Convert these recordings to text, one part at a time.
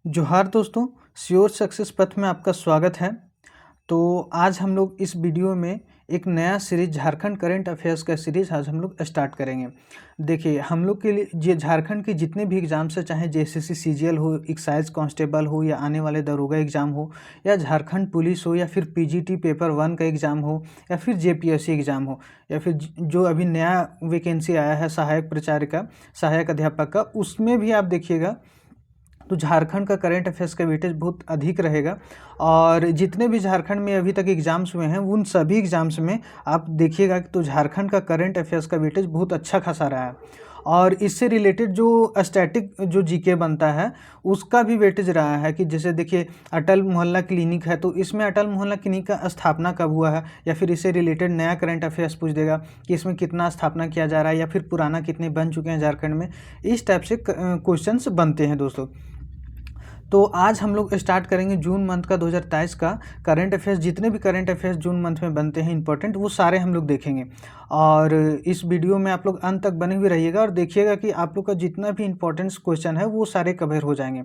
जोहार दोस्तों, sure success पथ में आपका स्वागत है। तो आज हम लोग इस वीडियो में एक नया सीरीज झारखंड करंट अफेयर्स का सीरीज आज हम लोग स्टार्ट करेंगे। देखिए, हम लोग के लिए ये झारखंड के जितने भी एग्ज़ाम्स हैं, चाहे जेएसएससी सीजीएल हो, एक्साइज कांस्टेबल हो, या आने वाले दरोगा एग्ज़ाम हो, या झारखंड पुलिस हो, या फिर पीजीटी पेपर 1 का एग्ज़ाम हो, या फिर जेपीएससी एग्ज़ाम हो, या फिर जो अभी नया वैकेंसी आया है सहायक प्राचार्य का, सहायक अध्यापक का, उसमें भी आप देखिएगा तो झारखंड का करंट अफेयर्स का वेटेज बहुत अधिक रहेगा। और जितने भी झारखंड में अभी तक एग्ज़ाम्स हुए हैं, उन सभी एग्ज़ाम्स में आप देखिएगा तो झारखंड का करंट अफेयर्स का वेटेज बहुत अच्छा खासा रहा है। और इससे रिलेटेड जो स्टैटिक जो जीके बनता है, उसका भी वेटेज रहा है कि जैसे देखिए, अटल मोहल्ला क्लिनिक है, तो इसमें अटल मोहल्ला क्लिनिक का स्थापना कब हुआ है, या फिर इससे रिलेटेड नया करंट अफेयर्स पूछ देगा कि इसमें कितना स्थापना किया जा रहा है, या फिर पुराना कितने बन चुके हैं झारखंड में। इस टाइप से क्वेश्चंस बनते हैं दोस्तों। तो आज हम लोग स्टार्ट करेंगे जून मंथ का 2023 का करंट अफेयर्स। जितने भी करंट अफेयर्स जून मंथ में बनते हैं इंपॉर्टेंट, वो सारे हम लोग देखेंगे। और इस वीडियो में आप लोग अंत तक बने हुए रहिएगा और देखिएगा कि आप लोग का जितना भी इंपॉर्टेंट क्वेश्चन है वो सारे कवर हो जाएंगे।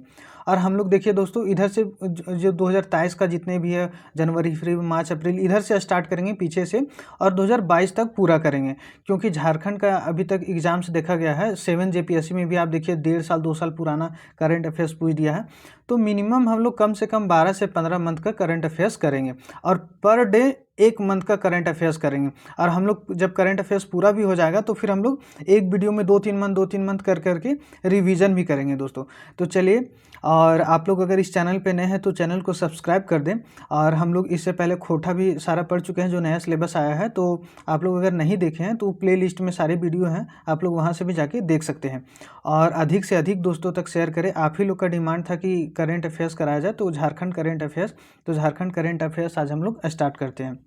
और हम लोग देखिए दोस्तों, इधर से जो 2023 का जितने भी है, जनवरी, फरवरी, मार्च, अप्रैल, इधर से स्टार्ट करेंगे पीछे से, और 2022 तक पूरा करेंगे। क्योंकि झारखंड का अभी तक एग्जाम्स देखा गया है, 7 जेपीएससी में भी आप देखिए 1.5 साल 2 साल पुराना करंट अफेयर्स पूछ दिया है। तो मिनिमम हम लोग कम से कम 12 से 15 मंथ का करंट अफेयर्स करेंगे, और पर डे 1 मंथ का करंट अफेयर्स करेंगे। और हम लोग जब करंट अफेयर्स पूरा भी हो जाएगा तो फिर हम लोग एक वीडियो में 2-3 मंथ कर करके रिवीजन भी करेंगे दोस्तों। तो चलिए, और आप लोग अगर इस चैनल पे नए हैं तो चैनल को सब्सक्राइब कर दें। और हम लोग इससे पहले खोटा भी सारा पढ़ चुके हैं, जो नया सिलेबस आया है, तो आप लोग अगर नहीं देखे हैं तो प्ले लिस्ट में सारे वीडियो हैं, आप लोग वहाँ से भी जाके देख सकते हैं। और अधिक से अधिक दोस्तों तक शेयर करें। आप ही लोग का डिमांड था कि करंट अफेयर्स कराया जाए, तो झारखंड करंट अफेयर्स, तो झारखंड करंट अफेयर्स आज हम लोग स्टार्ट करते हैं।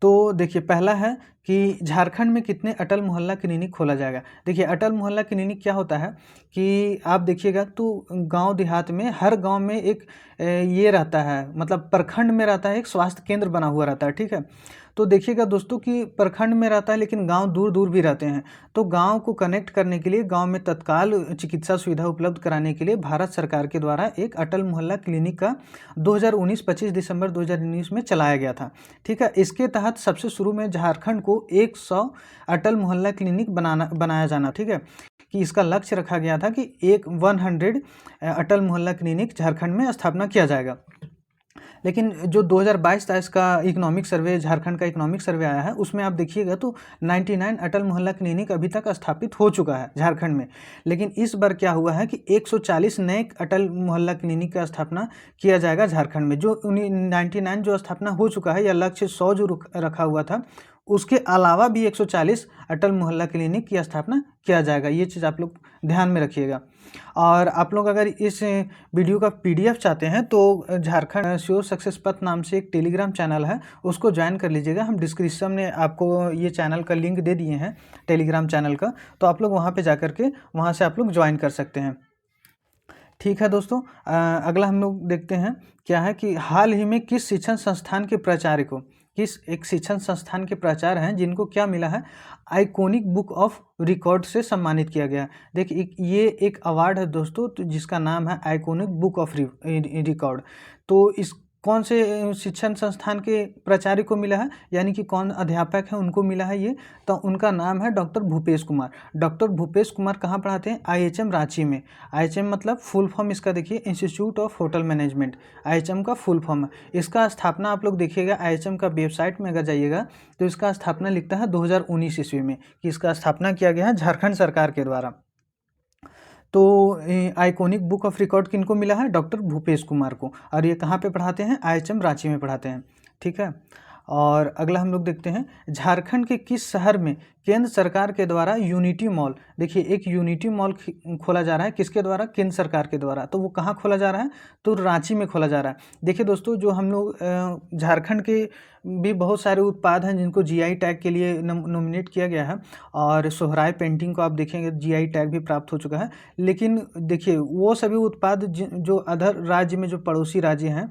तो देखिए, पहला है कि झारखंड में कितने अटल मोहल्ला क्लिनिक खोला जाएगा। देखिए, अटल मोहल्ला क्लिनिक क्या होता है कि आप देखिएगा तो गांव देहात में, हर गांव में एक ये रहता है, मतलब प्रखंड में रहता है, एक स्वास्थ्य केंद्र बना हुआ रहता है, ठीक है। तो देखिएगा दोस्तों कि प्रखंड में रहता है, लेकिन गांव दूर दूर भी रहते हैं। तो गांव को कनेक्ट करने के लिए, गांव में तत्काल चिकित्सा सुविधा उपलब्ध कराने के लिए भारत सरकार के द्वारा एक अटल मोहल्ला क्लिनिक का 2019 25 दिसंबर 2019 में चलाया गया था, ठीक है। इसके तहत सबसे शुरू में झारखंड को 100 अटल मोहल्ला क्लिनिक बनाया जाना, ठीक है, कि इसका लक्ष्य रखा गया था कि 100 अटल मोहल्ला क्लिनिक झारखंड में स्थापना किया जाएगा। लेकिन जो 2022-23 का इकोनॉमिक सर्वे, झारखंड का इकोनॉमिक सर्वे आया है, उसमें आप देखिएगा तो 99 अटल मोहल्ला क्लिनिक अभी तक स्थापित हो चुका है झारखंड में। लेकिन इस बार क्या हुआ है कि 140 नए अटल मोहल्ला क्लिनिक का स्थापना किया जाएगा झारखंड में। जो 99 जो स्थापना हो चुका है, या लक्ष्य 100 जो रखा हुआ था, उसके अलावा भी 140 अटल मोहल्ला क्लिनिक की स्थापना किया जाएगा। ये चीज़ आप लोग ध्यान में रखिएगा। और आप लोग अगर इस वीडियो का पीडीएफ चाहते हैं तो झारखंड श्योर सक्सेस पथ नाम से एक टेलीग्राम चैनल है, उसको ज्वाइन कर लीजिएगा। हम डिस्क्रिप्शन में आपको ये चैनल का लिंक दे दिए हैं, टेलीग्राम चैनल का, तो आप लोग वहाँ पे जा कर के वहाँ से आप लोग ज्वाइन कर सकते हैं। ठीक है दोस्तों, अगला हम लोग देखते हैं क्या है कि हाल ही में किस शिक्षण संस्थान के प्राचार्य को, किस एक शिक्षण संस्थान के प्राचार्य हैं जिनको क्या मिला है, आइकॉनिक बुक ऑफ रिकॉर्ड से सम्मानित किया गया। देखिए, ये एक अवार्ड है दोस्तों, तो जिसका नाम है आइकॉनिक बुक ऑफ रिकॉर्ड। तो इस कौन से शिक्षण संस्थान के प्राचार्य को मिला है, यानी कि कौन अध्यापक है उनको मिला है ये, तो उनका नाम है डॉक्टर भूपेश कुमार। डॉक्टर भूपेश कुमार कहाँ पढ़ाते हैं? आईएचएम रांची में। आईएचएम मतलब फुल फॉर्म इसका देखिए, institute of hotel management, IHM का फुल फॉर्म है। इसका स्थापना आप लोग देखिएगा, आईएचएम का वेबसाइट में अगर जाइएगा तो इसका स्थापना लिखता है 2019 ईस्वी में, कि इसका स्थापना किया गया है झारखंड सरकार के द्वारा। तो आइकॉनिक बुक ऑफ रिकॉर्ड किनको मिला है? डॉक्टर भूपेश कुमार को। और ये कहाँ पे पढ़ाते हैं? आईएचएम रांची में पढ़ाते हैं, ठीक है। और अगला हम लोग देखते हैं, झारखंड के किस शहर में केंद्र सरकार के द्वारा यूनिटी मॉल, देखिए एक यूनिटी मॉल खोला जा रहा है, किसके द्वारा? केंद्र सरकार के द्वारा। तो वो कहाँ खोला जा रहा है? तो रांची में खोला जा रहा है। देखिए दोस्तों, जो हम लोग झारखंड के भी बहुत सारे उत्पाद हैं जिनको जीआई टैग के लिए नॉमिनेट किया गया है। और सोहराय पेंटिंग को आप देखेंगे जीआई टैग भी प्राप्त हो चुका है। लेकिन देखिए, वो सभी उत्पाद जो अदर राज्य में, जो पड़ोसी राज्य हैं,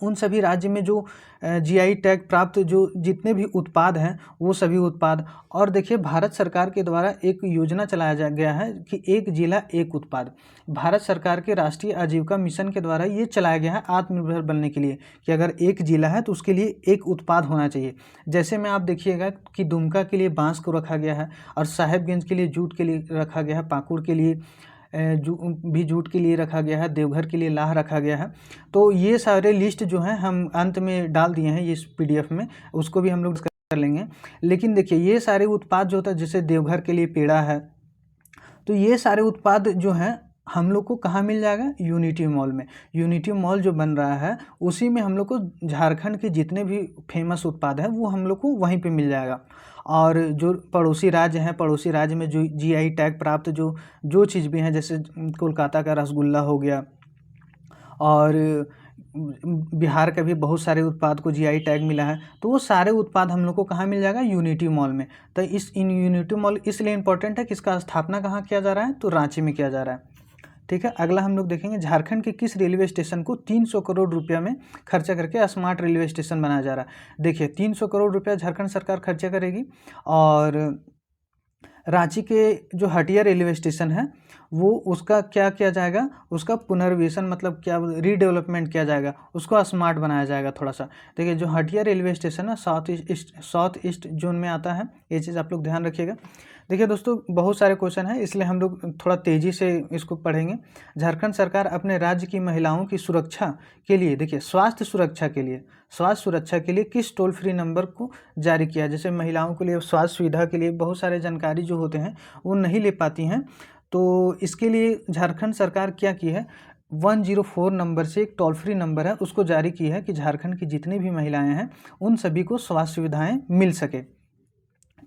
उन सभी राज्य में जो जीआई टैग प्राप्त जो जितने भी उत्पाद हैं वो सभी उत्पाद। और देखिए भारत सरकार के द्वारा एक योजना चलाया गया है कि एक जिला एक उत्पाद। भारत सरकार के राष्ट्रीय आजीविका मिशन के द्वारा ये चलाया गया है आत्मनिर्भर बनने के लिए कि अगर एक जिला है तो उसके लिए एक उत्पाद होना चाहिए। जैसे में आप देखिएगा कि दुमका के लिए बांस को रखा गया है और साहेबगंज के लिए जूट के लिए रखा गया है, पाकुड़ के लिए भी जूट के लिए रखा गया है, देवघर के लिए लाह रखा गया है। तो ये सारे लिस्ट जो हैं हम अंत में डाल दिए हैं ये इस पीडीएफ में, उसको भी हम लोग कर लेंगे। लेकिन देखिए ये सारे उत्पाद जो होता है जैसे देवघर के लिए पेड़ा है, तो ये सारे उत्पाद जो हैं हम लोग को कहाँ मिल जाएगा, यूनिटी मॉल में। यूनिटी मॉल जो बन रहा है उसी में हम लोग को झारखंड के जितने भी फेमस उत्पाद हैं वो हम लोग को वहीं पे मिल जाएगा। और जो पड़ोसी राज्य हैं, पड़ोसी राज्य में जो जीआई टैग प्राप्त जो चीज़ भी हैं, जैसे कोलकाता का रसगुल्ला हो गया और बिहार का भी बहुत सारे उत्पाद को जीआई टैग मिला है, तो वो सारे उत्पाद हम लोग को कहाँ मिल जाएगा, यूनिटी मॉल में। तो इन यूनिटी मॉल इसलिए इम्पोर्टेंट है कि इसका स्थापना कहाँ किया जा रहा है, तो रांची में किया जा रहा है। ठीक है, अगला हम लोग देखेंगे झारखंड के किस रेलवे स्टेशन को 300 करोड़ रुपया में खर्चा करके स्मार्ट रेलवे स्टेशन बनाया जा रहा है। देखिए 300 करोड़ रुपया झारखंड सरकार खर्चा करेगी और रांची के जो हटिया रेलवे स्टेशन है वो उसका क्या किया जाएगा, उसका पुनर्वेशन मतलब क्या रीडेवलपमेंट किया जाएगा, उसको स्मार्ट बनाया जाएगा थोड़ा सा। देखिए जो हटिया रेलवे स्टेशन है साउथ ईस्ट जोन में आता है, ये चीज़ आप लोग ध्यान रखिएगा। देखिए दोस्तों बहुत सारे क्वेश्चन हैं इसलिए हम लोग थोड़ा तेज़ी से इसको पढ़ेंगे। झारखंड सरकार अपने राज्य की महिलाओं की सुरक्षा के लिए, देखिए स्वास्थ्य सुरक्षा के लिए किस टोल फ्री नंबर को जारी किया। जैसे महिलाओं के लिए स्वास्थ्य सुविधा के लिए बहुत सारे जानकारी जो होते हैं वो नहीं ले पाती हैं, तो इसके लिए झारखंड सरकार क्या की है, 104 नंबर से एक टोल फ्री नंबर है उसको जारी की है कि झारखंड की जितनी भी महिलाएं हैं उन सभी को स्वास्थ्य सुविधाएं मिल सके।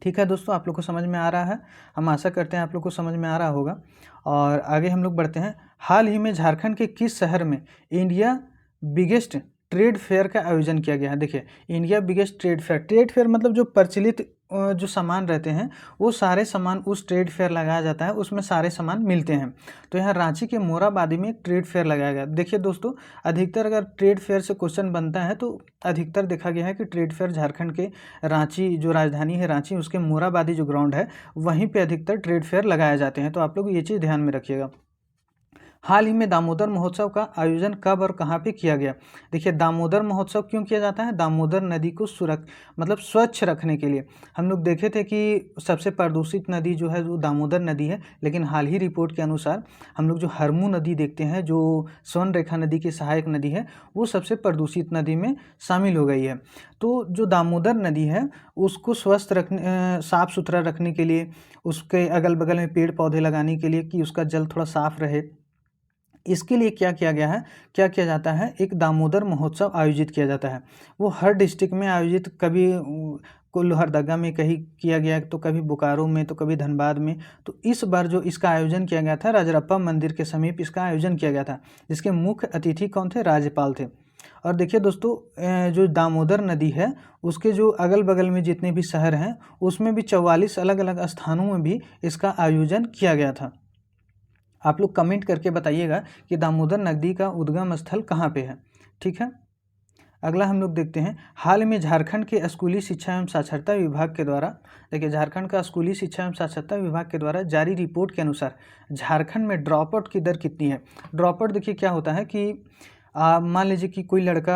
ठीक है दोस्तों, आप लोग को समझ में आ रहा है, हम आशा करते हैं आप लोग को समझ में आ रहा होगा। और आगे हम लोग बढ़ते हैं। हाल ही में झारखंड के किस शहर में इंडिया बिगेस्ट ट्रेड फेयर का आयोजन किया गया है। देखिए इंडिया बिगेस्ट ट्रेड फेयर मतलब जो प्रचलित जो सामान रहते हैं वो सारे सामान उस ट्रेड फेयर लगाया जाता है, उसमें सारे सामान मिलते हैं। तो यहाँ रांची के मोराबादी में एक ट्रेड फेयर लगाया गया। देखिए दोस्तों अधिकतर अगर ट्रेड फेयर से क्वेश्चन बनता है तो अधिकतर देखा गया है कि ट्रेड फेयर झारखंड के रांची जो राजधानी है रांची उसके मोराबादी जो ग्राउंड है वहीं पे अधिकतर ट्रेड फेयर लगाए जाते हैं। तो आप लोग ये चीज़ ध्यान में रखिएगा। हाल ही में दामोदर महोत्सव का आयोजन कब और कहाँ पे किया गया। देखिए दामोदर महोत्सव क्यों किया जाता है, दामोदर नदी को मतलब स्वच्छ रखने के लिए। हम लोग देखे थे कि सबसे प्रदूषित नदी जो है वो दामोदर नदी है, लेकिन हाल ही रिपोर्ट के अनुसार हम लोग जो हरमू नदी देखते हैं जो स्वर्ण रेखा नदी की सहायक नदी है वो सबसे प्रदूषित नदी में शामिल हो गई है। तो जो दामोदर नदी है उसको स्वस्थ रखने साफ़ सुथरा रखने के लिए, उसके अगल बगल में पेड़ पौधे लगाने के लिए कि उसका जल थोड़ा साफ़ रहे, इसके लिए क्या किया गया है, क्या किया जाता है, एक दामोदर महोत्सव आयोजित किया जाता है। वो हर डिस्ट्रिक्ट में आयोजित, कभी को लोहरदगा में कहीं किया गया, तो कभी बोकारो में, तो कभी धनबाद में। तो इस बार जो इसका आयोजन किया गया था राजरप्पा मंदिर के समीप इसका आयोजन किया गया था, जिसके मुख्य अतिथि कौन थे, राज्यपाल थे। और देखिए दोस्तों जो दामोदर नदी है उसके जो अगल बगल में जितने भी शहर हैं उसमें भी 44 अलग अलग स्थानों में भी इसका आयोजन किया गया था। आप लोग कमेंट करके बताइएगा कि दामोदर नदी का उद्गम स्थल कहाँ पे है। ठीक है, अगला हम लोग देखते हैं। हाल में झारखंड के स्कूली शिक्षा एवं साक्षरता विभाग के द्वारा, देखिए झारखंड का स्कूली शिक्षा एवं साक्षरता विभाग के द्वारा जारी रिपोर्ट के अनुसार झारखंड में ड्रॉप आउट की दर कितनी है। ड्रॉप आउट देखिए क्या होता है कि मान लीजिए कि कोई लड़का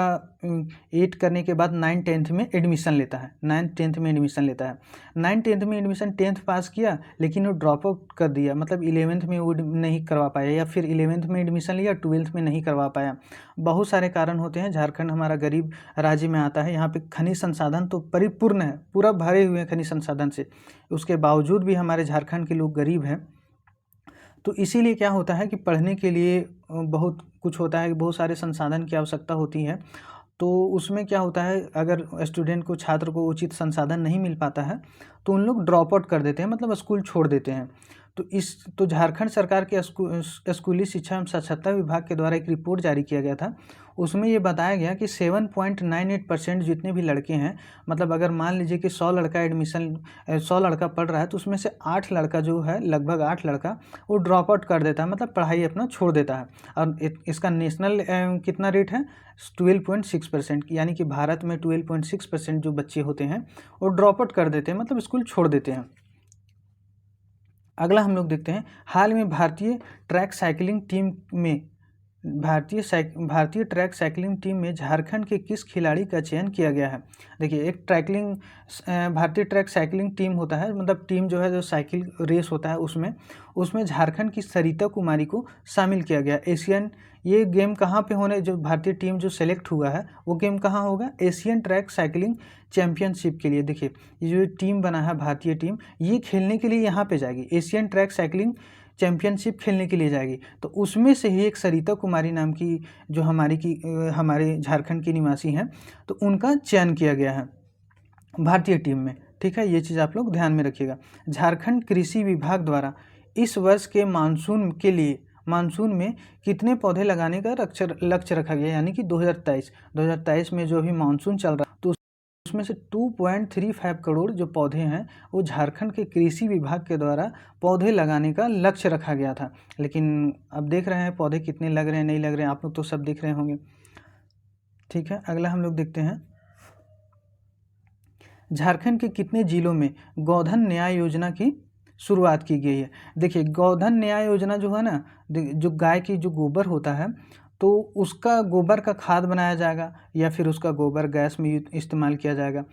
8 करने के बाद 9 10th में एडमिशन लेता है, 9 10th में एडमिशन लेता है, 9 10th में एडमिशन 10th पास किया लेकिन वो ड्रॉप आउट कर दिया, मतलब 11th में वो नहीं करवा पाया, या फिर 11th में एडमिशन लिया 12th में नहीं करवा पाया। बहुत सारे कारण होते हैं। झारखंड हमारा गरीब राज्य में आता है, यहाँ पे खनिज संसाधन तो परिपूर्ण है, पूरा भरे हुए हैं खनिज संसाधन से, उसके बावजूद भी हमारे झारखंड के लोग गरीब हैं। तो इसीलिए क्या होता है कि पढ़ने के लिए बहुत कुछ होता है, बहुत सारे संसाधन की आवश्यकता होती है। तो उसमें क्या होता है, अगर स्टूडेंट को, छात्र को उचित संसाधन नहीं मिल पाता है तो उन लोग ड्रॉप आउट कर देते हैं, मतलब स्कूल छोड़ देते हैं। तो झारखंड सरकार के स्कूली शिक्षा एवं साक्षरता विभाग के द्वारा एक रिपोर्ट जारी किया गया था। उसमें ये बताया गया कि 7.98% जितने भी लड़के हैं, मतलब अगर मान लीजिए कि 100 लड़का पढ़ रहा है तो उसमें से 8 लड़का जो है, लगभग 8 लड़का वो ड्रॉप आउट कर देता है, मतलब पढ़ाई अपना छोड़ देता है। और इसका नेशनल कितना रेट है, 12.6%, यानी कि भारत में 12.6% जो बच्चे होते हैं वो ड्रॉप आउट कर देते हैं, मतलब स्कूल छोड़ देते हैं। अगला हम लोग देखते हैं, हाल में भारतीय ट्रैक साइकिलिंग टीम में झारखंड के किस खिलाड़ी का चयन किया गया है। देखिए, एक भारतीय ट्रैक साइकिलिंग टीम होता है, मतलब टीम जो है, जो साइकिल रेस होता है उसमें झारखंड की सरिता कुमारी को शामिल किया गया। ये गेम कहाँ पे होने, जो भारतीय टीम जो सेलेक्ट हुआ है वो गेम कहाँ होगा, एशियन ट्रैक साइकिलिंग चैंपियनशिप के लिए। देखिए, ये जो टीम बना है भारतीय टीम, ये खेलने के लिए यहाँ पे जाएगी, एशियन ट्रैक साइकिलिंग चैंपियनशिप खेलने के लिए जाएगी। तो उसमें से ही एक सरिता कुमारी नाम की जो हमारे झारखंड की निवासी हैं, तो उनका चयन किया गया है भारतीय टीम में। ठीक है, ये चीज़ आप लोग ध्यान में रखिएगा। झारखंड कृषि विभाग द्वारा इस वर्ष के मानसून में कितने पौधे लगाने का लक्ष्य रखा गया, यानी कि 2023 में जो अभी मानसून चल रहा है, तो उसमें से 2.35 करोड़ जो पौधे हैं वो झारखंड के कृषि विभाग के द्वारा पौधे लगाने का लक्ष्य रखा गया था। लेकिन अब देख रहे हैं पौधे कितने लग रहे हैं, नहीं लग रहे हैं, आप लोग तो सब देख रहे होंगे। ठीक है, अगला हम लोग देखते हैं, झारखंड के कितने जिलों में गोधन न्याय योजना की शुरुआत की गई है। देखिए, गोधन न्याय योजना जो है ना, जो गाय की जो गोबर होता है, तो उसका गोबर का खाद बनाया जाएगा या फिर उसका गोबर गैस में इस्तेमाल किया जाएगा।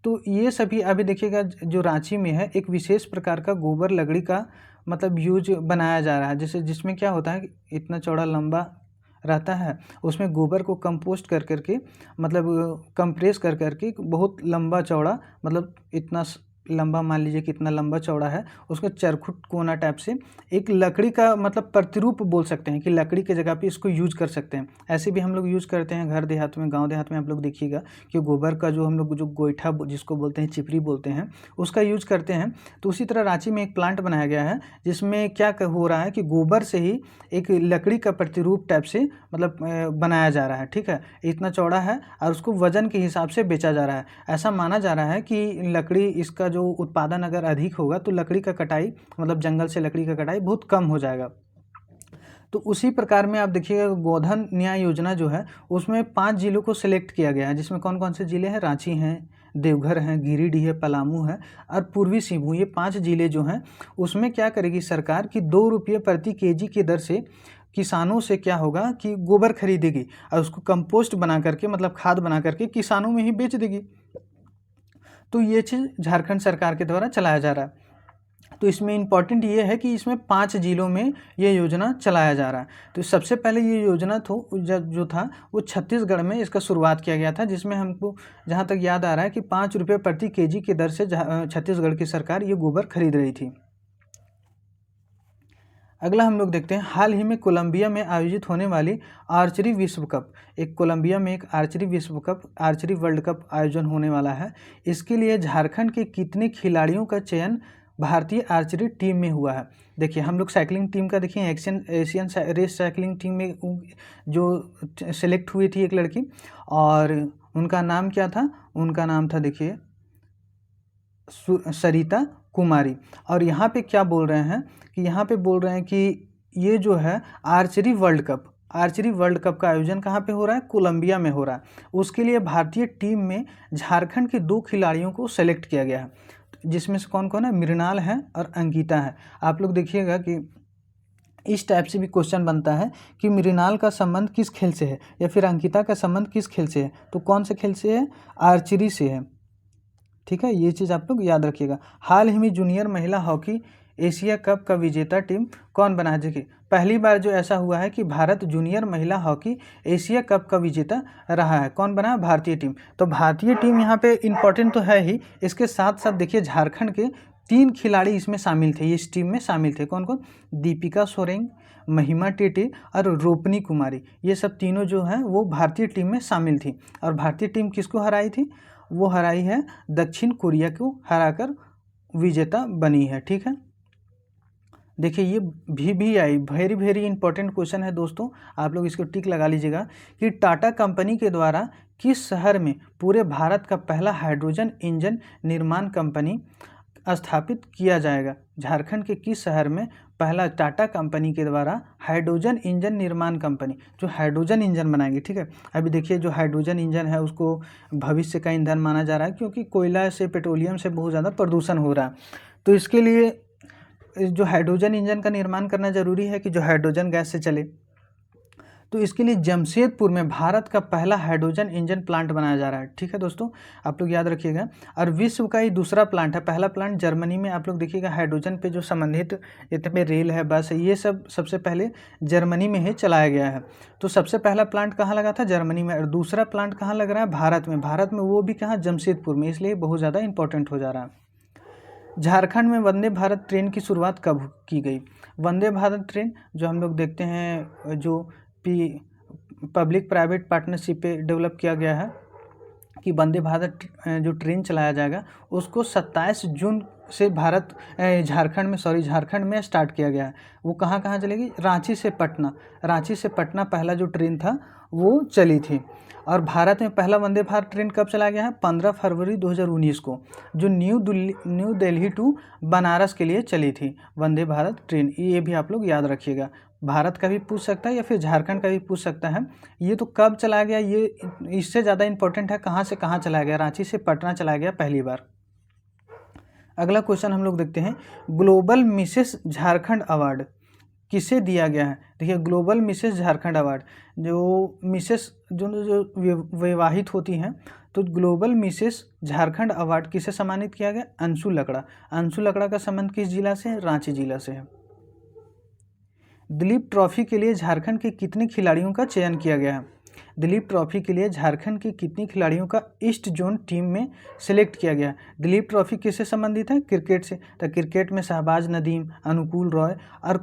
तो ये सभी अभी देखिएगा, जो रांची में है, एक विशेष प्रकार का गोबर लकड़ी का मतलब यूज बनाया जा रहा है, जैसे जिसमें क्या होता है कि इतना चौड़ा लंबा रहता है, उसमें गोबर को कंपोस्ट कर करके, मतलब कंप्रेस कर करके बहुत लंबा चौड़ा, मतलब इतना लंबा, मान लीजिए कितना लंबा चौड़ा है, उसका चरखुट कोना टाइप से एक लकड़ी का मतलब प्रतिरूप बोल सकते हैं कि लकड़ी के जगह पे इसको यूज कर सकते हैं। ऐसे भी हम लोग यूज़ करते हैं घर देहात में, गांव देहात में आप लोग देखिएगा कि गोबर का जो हम लोग जो गोईठा जिसको बोलते हैं, चिपरी बोलते हैं, उसका यूज करते हैं। तो उसी तरह रांची में एक प्लांट बनाया गया है जिसमें क्या हो रहा है कि गोबर से ही एक लकड़ी का प्रतिरूप टाइप से मतलब बनाया जा रहा है। ठीक है, इतना चौड़ा है और उसको वजन के हिसाब से बेचा जा रहा है। ऐसा माना जा रहा है कि लकड़ी, इसका जो उत्पादन अगर अधिक होगा तो लकड़ी का कटाई, मतलब जंगल से लकड़ी का कटाई बहुत कम हो जाएगा। तो उसी प्रकार में आप देखिएगा, गोधन न्याय योजना जो है उसमें 5 जिलों को सिलेक्ट किया गया है, जिसमें कौन कौन से जिले हैं, रांची हैं, देवघर हैं, गिरिडीह है, पलामू है और पूर्वी सिंहभूम। ये 5 जिले जो हैं उसमें क्या करेगी सरकार कि 2 रुपये प्रति केजी की दर से किसानों से क्या होगा कि गोबर खरीदेगी और उसको कंपोस्ट बना करके, मतलब खाद बना करके किसानों में ही बेच देगी। तो ये चीज़ झारखंड सरकार के द्वारा चलाया जा रहा है। तो इसमें इम्पॉर्टेंट ये है कि इसमें 5 जिलों में ये योजना चलाया जा रहा है। तो सबसे पहले ये योजना जो था वो छत्तीसगढ़ में इसका शुरुआत किया गया था, जिसमें हमको जहाँ तक याद आ रहा है कि 5 रुपये प्रति केजी की दर से छत्तीसगढ़ की सरकार ये गोबर खरीद रही थी। अगला हम लोग देखते हैं, हाल ही में कोलंबिया में आयोजित होने वाली आर्चरी विश्व कप, कोलंबिया में एक आर्चरी वर्ल्ड कप आयोजन होने वाला है। इसके लिए झारखंड के कितने खिलाड़ियों का चयन भारतीय आर्चरी टीम में हुआ है। देखिए, हम लोग साइकिलिंग टीम का देखिए, एशियन रेस साइकिलिंग टीम में जो सेलेक्ट हुई थी एक लड़की, और उनका नाम क्या था, उनका नाम था देखिए सरिता कुमारी। और यहाँ पे क्या बोल रहे हैं कि यहाँ पे बोल रहे हैं कि ये जो है आर्चरी वर्ल्ड कप का आयोजन कहाँ पे हो रहा है, कोलंबिया में हो रहा है। उसके लिए भारतीय टीम में झारखंड के 2 खिलाड़ियों को सेलेक्ट किया गया है, जिसमें से कौन कौन है, मृणाल है और अंकिता है। आप लोग देखिएगा कि इस टाइप से भी क्वेश्चन बनता है कि मृणाल का संबंध किस खेल से है या फिर अंकिता का संबंध किस खेल से है, तो कौन से खेल से है, आर्चरी से है। ठीक है, ये चीज़ आप लोग याद रखिएगा। हाल ही में जूनियर महिला हॉकी एशिया कप का विजेता टीम कौन बना है। देखिए, पहली बार जो ऐसा हुआ है कि भारत जूनियर महिला हॉकी एशिया कप का विजेता रहा है, कौन बना है, भारतीय टीम। तो भारतीय टीम यहाँ पे इम्पोर्टेंट तो है ही, इसके साथ साथ देखिए झारखंड के 3 खिलाड़ी इसमें शामिल थे, इस टीम में शामिल थे। कौन कौन, दीपिका सोरेंग, महिमा टेटे और रोपनी कुमारी। ये सब तीनों जो हैं वो भारतीय टीम में शामिल थी। और भारतीय टीम किसको हराई थी, वो हराई है दक्षिण कोरिया को हराकर विजेता बनी है। ठीक है, देखिए ये VVI very very important question है दोस्तों, आप लोग इसको टिक लगा लीजिएगा कि टाटा कंपनी के द्वारा किस शहर में पूरे भारत का पहला हाइड्रोजन इंजन निर्माण कंपनी स्थापित किया जाएगा। झारखंड के किस शहर में पहला टाटा कंपनी के द्वारा हाइड्रोजन इंजन निर्माण कंपनी जो हाइड्रोजन इंजन बनाएंगे, ठीक है। अभी देखिए जो हाइड्रोजन इंजन है उसको भविष्य का ईंधन माना जा रहा है, क्योंकि कोयला से पेट्रोलियम से बहुत ज़्यादा प्रदूषण हो रहा है। तो इसके लिए जो हाइड्रोजन इंजन का निर्माण करना ज़रूरी है कि जो हाइड्रोजन गैस से चले। तो इसके लिए जमशेदपुर में भारत का पहला हाइड्रोजन इंजन प्लांट बनाया जा रहा है, ठीक है दोस्तों, आप लोग याद रखिएगा। और विश्व का ये दूसरा प्लांट है, पहला प्लांट जर्मनी में, आप लोग देखिएगा हाइड्रोजन पे जो संबंधित जितने रेल है, बस है, ये सब सबसे पहले जर्मनी में ही चलाया गया है। तो सबसे पहला प्लांट कहाँ लगा था? जर्मनी में। और दूसरा प्लांट कहाँ लग रहा है? भारत में। भारत में वो भी कहाँ? जमशेदपुर में। इसलिए बहुत ज़्यादा इंपॉर्टेंट हो जा रहा है। झारखंड में वंदे भारत ट्रेन की शुरुआत कब की गई? वंदे भारत ट्रेन जो हम लोग देखते हैं जो पब्लिक प्राइवेट पार्टनरशिप पे डेवलप किया गया है कि वंदे भारत जो ट्रेन चलाया जाएगा उसको 27 जून से झारखंड में स्टार्ट किया गया है। वो कहाँ कहाँ चलेगी? रांची से पटना पहला जो ट्रेन था वो चली थी। और भारत में पहला वंदे भारत ट्रेन कब चला गया है? 15 फरवरी 2019 को, जो न्यू दिल्ली टू बनारस के लिए चली थी वंदे भारत ट्रेन। ये भी आप लोग याद रखिएगा। भारत का भी पूछ सकता है या फिर झारखंड का भी पूछ सकता है। ये तो कब चलाया गया, ये इससे ज़्यादा इंपॉर्टेंट है कहाँ से कहाँ चलाया गया। रांची से पटना चलाया गया पहली बार। अगला क्वेश्चन हम लोग देखते हैं, ग्लोबल मिसेस झारखंड अवार्ड किसे दिया गया है? देखिए ग्लोबल मिसेस झारखंड अवार्ड जो मिसेस जो विवाहित होती हैं, तो ग्लोबल मिसेस झारखंड अवार्ड किसे सम्मानित किया गया? अंशु लकड़ा। अंशु लकड़ा का संबंध किस जिला से है? रांची जिला से है। दिलीप ट्रॉफी के लिए झारखंड के कितने खिलाड़ियों का चयन किया गया है? दिलीप ट्रॉफी के लिए झारखंड के कितने खिलाड़ियों का ईस्ट जोन टीम में सिलेक्ट किया गया? दिलीप ट्रॉफी किससे संबंधित है? क्रिकेट से। तो क्रिकेट में शहबाज नदीम, अनुकूल रॉय और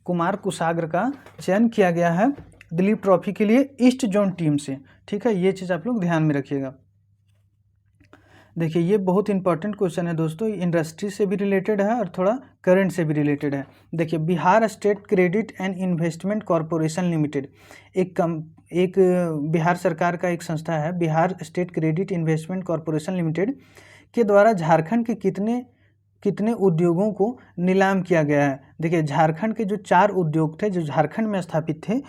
कुमार कुसाग्र का चयन किया गया है दिलीप ट्रॉफी के लिए ईस्ट जोन टीम से, ठीक है। ये चीज़ आप लोग ध्यान में रखिएगा। देखिए ये बहुत इंपॉर्टेंट क्वेश्चन है दोस्तों, इंडस्ट्री से भी रिलेटेड है और थोड़ा करंट से भी रिलेटेड है। देखिए Bihar state credit and investment corporation limited एक बिहार सरकार का एक संस्था है, Bihar state credit investment corporation limited के द्वारा झारखंड के कितने उद्योगों को नीलाम किया गया है? देखिए झारखंड के जो 4 उद्योग थे जो झारखंड में स्थापित थे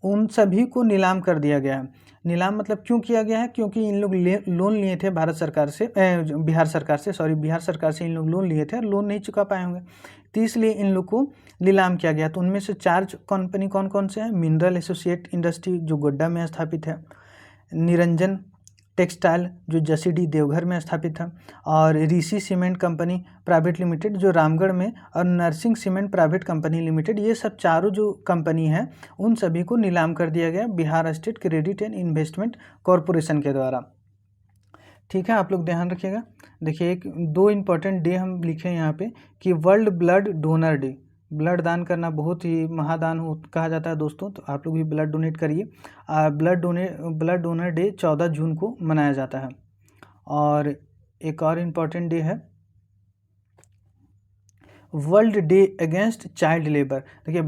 उन सभी को नीलाम कर दिया गया है। नीलाम मतलब क्यों किया गया है? क्योंकि इन लोग लोन लिए थे बिहार सरकार से इन लोग लोन लिए थे और लोन नहीं चुका पाए होंगे, तो इसलिए इन लोग को नीलाम किया गया। तो उनमें से 4 कंपनी कौन कौन से हैं? मिनरल एसोसिएट इंडस्ट्री जो गोड्डा में स्थापित है, निरंजन टेक्सटाइल जो जसीडी देवघर में स्थापित है, और Rishi cement company private limited जो रामगढ़ में, और Narsingh cement private company limited, ये सब चारों जो कंपनी हैं उन सभी को नीलाम कर दिया गया Bihar state credit and investment corporation के द्वारा, ठीक है। आप लोग ध्यान रखिएगा। देखिए 2 इम्पॉर्टेंट डे हम लिखे यहाँ पे कि world blood donor day, blood दान करना बहुत ही महादान कहा जाता है दोस्तों, तो आप लोग भी ब्लड डोनेट करिए। ब्लड डोनर डे 14 जून को मनाया जाता है। और एक और इम्पॉर्टेंट डे है world day against child labour. देखिए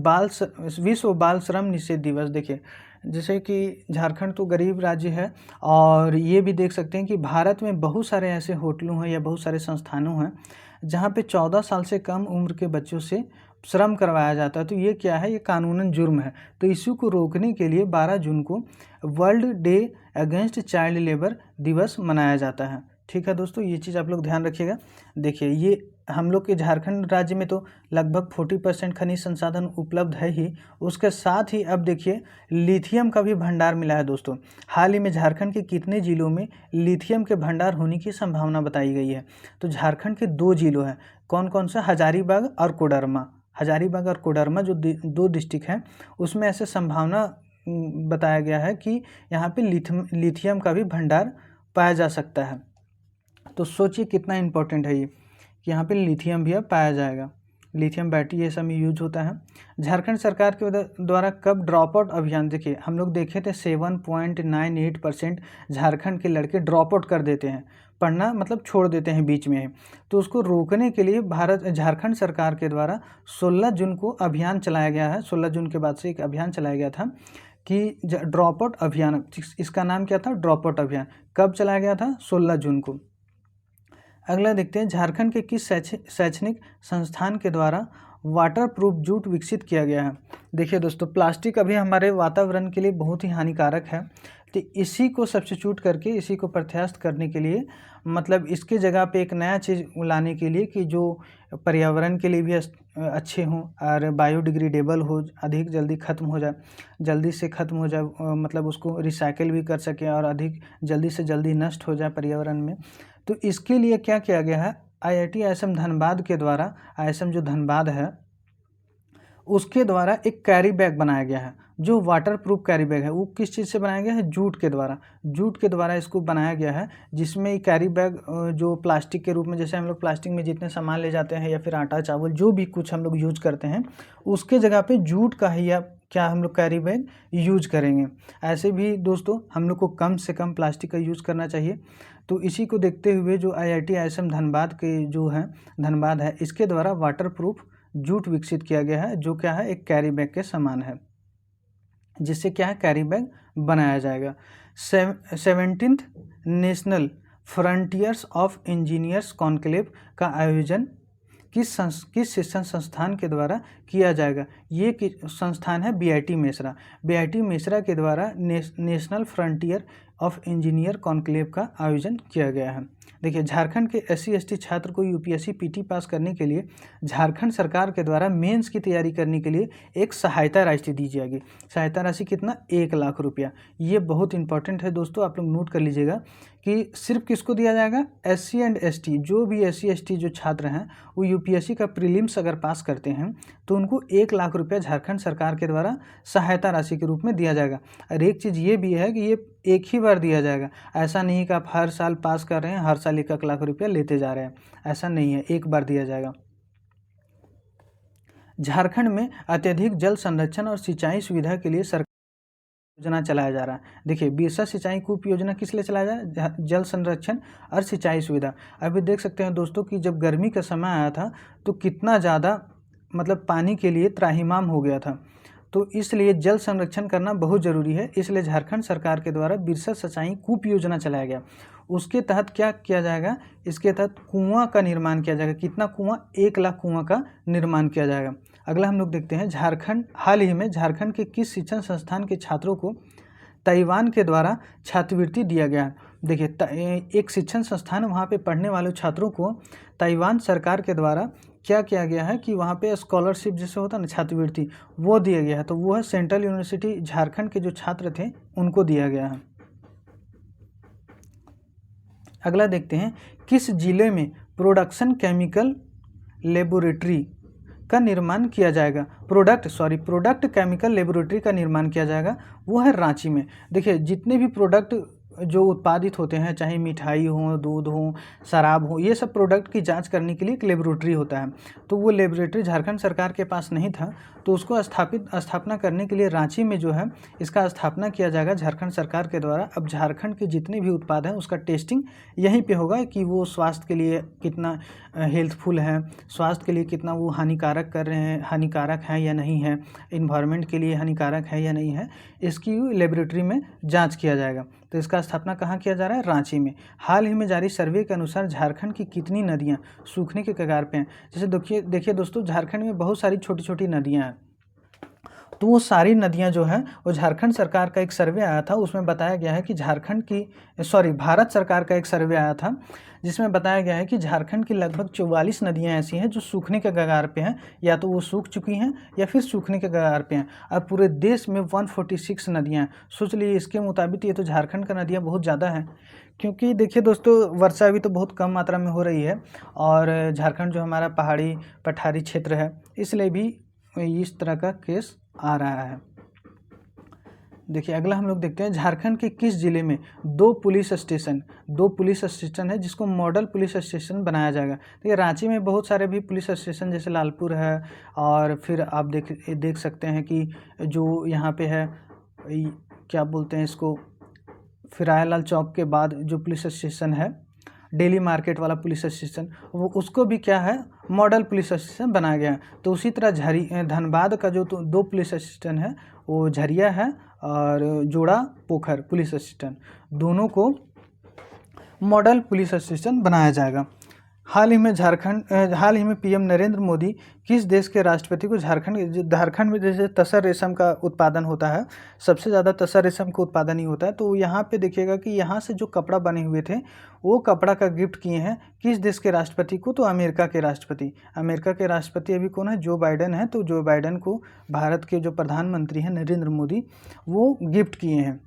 विश्व बाल श्रम निषेध दिवस। देखिए जैसे कि झारखंड तो गरीब राज्य है, और ये भी देख सकते हैं कि भारत में बहुत सारे ऐसे होटलों हैं या बहुत सारे संस्थानों हैं जहाँ पे 14 साल से कम उम्र के बच्चों से श्रम करवाया जाता है। तो ये क्या है? ये कानूनन जुर्म है। तो इसी को रोकने के लिए 12 जून को world day against child labour दिवस मनाया जाता है, ठीक है दोस्तों। ये चीज़ आप लोग ध्यान रखिएगा। देखिए ये हम लोग के झारखंड राज्य में तो लगभग 40% खनिज संसाधन उपलब्ध है ही, उसके साथ ही अब देखिए लिथियम का भी भंडार मिला है दोस्तों। हाल ही में झारखंड के कितने जिलों में लिथियम के भंडार होने की संभावना बताई गई है? तो झारखंड के 2 जिलों हैं, कौन कौन सा? हजारीबाग और कोडरमा। हजारीबाग और कोडरमा जो 2 डिस्ट्रिक्ट हैं उसमें ऐसे संभावना बताया गया है कि यहाँ पे लिथियम का भी भंडार पाया जा सकता है। तो सोचिए कितना इम्पोर्टेंट है ये कि यहाँ पे लिथियम भी अब पाया जाएगा। लिथियम बैटरी ये सब में यूज होता है। झारखंड सरकार के द्वारा कब ड्रॉप आउट अभियान, देखिए हम लोग देखे थे 7.98% झारखंड के लड़के ड्रॉप आउट कर देते हैं पढ़ना मतलब छोड़ देते हैं बीच में। तो उसको रोकने के लिए झारखंड सरकार के द्वारा 16 जून को अभियान चलाया गया है। 16 जून के बाद से एक अभियान चलाया गया था कि ड्रॉप आउट अभियान, इसका नाम क्या था, ड्रॉप आउट अभियान। कब चलाया गया था, 16 जून को। अगला देखते हैं, झारखंड के किस शैक्षणिक संस्थान के द्वारा वाटर प्रूफ जूट विकसित किया गया है। देखिए दोस्तों, प्लास्टिक अभी हमारे वातावरण के लिए बहुत ही हानिकारक है, तो इसी को सब्स्टिट्यूट करके, इसी को प्रत्यास्थ करने के लिए, मतलब इसके जगह पे एक नया चीज़ लाने के लिए कि जो पर्यावरण के लिए भी अच्छे हों और बायोडिग्रेडेबल हो, अधिक जल्दी ख़त्म हो जाए, जल्दी से ख़त्म हो जाए, मतलब उसको रिसाइकिल भी कर सकें और अधिक जल्दी से जल्दी नष्ट हो जाए पर्यावरण में। तो इसके लिए क्या किया गया है, IIT ISM धनबाद के द्वारा, ISM जो धनबाद है उसके द्वारा एक कैरी बैग बनाया गया है, जो वाटर प्रूफ कैरी बैग है। वो किस चीज़ से बनाया गया है, जूट के द्वारा। जूट के द्वारा इसको बनाया गया है, जिसमें ये कैरी बैग जो प्लास्टिक के रूप में, जैसे हम लोग प्लास्टिक में जितने सामान ले जाते हैं या फिर आटा चावल जो भी कुछ हम लोग यूज करते हैं, उसके जगह पे जूट का ही या क्या हम लोग कैरी बैग यूज करेंगे। ऐसे भी दोस्तों हम लोग को कम से कम प्लास्टिक का यूज़ करना चाहिए। तो इसी को देखते हुए जो IIT ISM धनबाद के जो है, धनबाद है, इसके द्वारा वाटर प्रूफ जूट विकसित किया गया है, जो क्या है, एक कैरी बैग के समान है, जिससे क्या है, कैरी बैग बनाया जाएगा। 17th national frontiers of engineers conclave का आयोजन किस शिक्षण संस्थान के द्वारा किया जाएगा। ये संस्थान है BIT मेसरा। BIT मेसरा के द्वारा national frontier of engineer conclave का आयोजन किया गया है। देखिए, झारखंड के SC ST छात्र को UPSC PT पास करने के लिए झारखंड सरकार के द्वारा मेंस की तैयारी करने के लिए एक सहायता राशि दी जाएगी। सहायता राशि कितना, 1 लाख रुपया। ये बहुत इंपॉर्टेंट है दोस्तों, आप लोग नोट कर लीजिएगा कि सिर्फ किसको दिया जाएगा, SC एंड ST, जो भी SC ST जो छात्र हैं वो UPSC का प्रीलिम्स अगर पास करते हैं तो उनको 1 लाख रुपया झारखंड सरकार के द्वारा सहायता राशि के रूप में दिया जाएगा। और एक चीज़ ये भी है कि ये एक ही बार दिया जाएगा, ऐसा नहीं कि आप हर साल पास कर रहे हैं, हर साल 1 लाख रुपया लेते जा रहे हैं, ऐसा नहीं है, एक बार दिया जाएगा। झारखंड में अत्यधिक जल संरक्षण और सिंचाई सुविधा के लिए सरकार योजना चलाया जा रहा है। देखिए, बिरसा सिंचाई कूप योजना किस लिए चलाया जा रहा है, जल संरक्षण और सिंचाई सुविधा। अभी देख सकते हैं दोस्तों कि जब गर्मी का समय आया था तो कितना ज़्यादा मतलब पानी के लिए त्राहिमाम हो गया था, तो इसलिए जल संरक्षण करना बहुत ज़रूरी है। इसलिए झारखंड सरकार के द्वारा बिरसा सिंचाई कूप योजना चलाया गया। उसके तहत क्या किया जाएगा, इसके तहत कुआं का निर्माण किया जाएगा। कितना कुआं, 1 लाख कुआं का निर्माण किया जाएगा। अगला हम लोग देखते हैं, झारखंड हाल ही में झारखंड के किस शिक्षण संस्थान के छात्रों को ताइवान के द्वारा छात्रवृत्ति दिया गया है। देखिए, एक शिक्षण संस्थान, वहाँ पे पढ़ने वाले छात्रों को ताइवान सरकार के द्वारा क्या किया गया है कि वहाँ पे स्कॉलरशिप जैसे होता है ना, छात्रवृत्ति, वो दिया गया है। तो वो है सेंट्रल यूनिवर्सिटी झारखंड के जो छात्र थे उनको दिया गया है। अगला देखते हैं, किस जिले में प्रोडक्शन केमिकल लेबोरेटरी का निर्माण किया जाएगा, प्रोडक्ट केमिकल लेबोरेटरी का निर्माण किया जाएगा, वो है रांची में। देखिए, जितने भी प्रोडक्ट जो उत्पादित होते हैं, चाहे मिठाई हो, दूध हो, शराब हो, ये सब प्रोडक्ट की जांच करने के लिए एक लेबोरेटरी होता है। तो वो लेबोरेटरी झारखंड सरकार के पास नहीं था, तो उसको स्थापना करने के लिए रांची में जो है इसका स्थापना किया जाएगा झारखंड सरकार के द्वारा। अब झारखंड के जितने भी उत्पाद हैं उसका टेस्टिंग यहीं पे होगा कि वो स्वास्थ्य के लिए कितना हेल्थफुल है, स्वास्थ्य के लिए कितना वो हानिकारक है या नहीं है, इन्वायरमेंट के लिए हानिकारक है या नहीं है, इसकी लेबोरेटरी में जाँच किया जाएगा। तो इसका स्थापना कहाँ किया जा रहा है, रांची में। हाल ही में जारी सर्वे के अनुसार झारखंड की कितनी नदियाँ सूखने के कगार पे हैं। जैसे देखिए दोस्तों, झारखंड में बहुत सारी छोटी छोटी नदियाँ हैं, तो वो सारी नदियाँ जो हैं वो झारखंड सरकार का एक सर्वे आया था, उसमें बताया गया है कि भारत सरकार का एक सर्वे आया था जिसमें बताया गया है कि झारखंड की लगभग 44 नदियाँ ऐसी हैं जो सूखने के कगार पे हैं, या तो वो सूख चुकी हैं या फिर सूखने के कगार पे हैं। अब पूरे देश में 146 नदियाँ हैं। सोच लीजिए, इसके मुताबिक ये तो झारखंड का नदियाँ बहुत ज़्यादा हैं, क्योंकि देखिए दोस्तों, वर्षा अभी तो बहुत कम मात्रा में हो रही है और झारखंड जो हमारा पठारी क्षेत्र है, इसलिए भी इस तरह का केस आ रहा है। देखिए, अगला हम लोग देखते हैं, झारखंड के किस जिले में 2 पुलिस स्टेशन है जिसको मॉडल पुलिस स्टेशन बनाया जाएगा। देखिए, रांची में बहुत सारे भी पुलिस स्टेशन जैसे लालपुर है, और फिर आप देख सकते हैं कि जो यहाँ पे है, क्या बोलते हैं इसको, फिरायलाल चौक के बाद जो पुलिस स्टेशन है डेली मार्केट वाला पुलिस स्टेशन, वो उसको भी क्या है मॉडल पुलिस स्टेशन बनाया गया है। तो उसी तरह धनबाद का जो तो 2 पुलिस स्टेशन है वो झरिया है और जोड़ा पोखर पुलिस स्टेशन, दोनों को मॉडल पुलिस स्टेशन बनाया जाएगा। हाल ही में पीएम नरेंद्र मोदी किस देश के राष्ट्रपति को झारखंड में जैसे तसर रेशम का उत्पादन होता है, सबसे ज़्यादा तसर रेशम का उत्पादन ही होता है। तो यहाँ पे देखिएगा कि यहाँ से जो कपड़ा बने हुए थे वो कपड़ा का गिफ्ट किए हैं किस देश के राष्ट्रपति को, तो अमेरिका के राष्ट्रपति। अमेरिका के राष्ट्रपति अभी कौन है, जो बाइडेन है। तो जो बाइडेन को भारत के जो प्रधानमंत्री हैं नरेंद्र मोदी वो गिफ्ट किए हैं।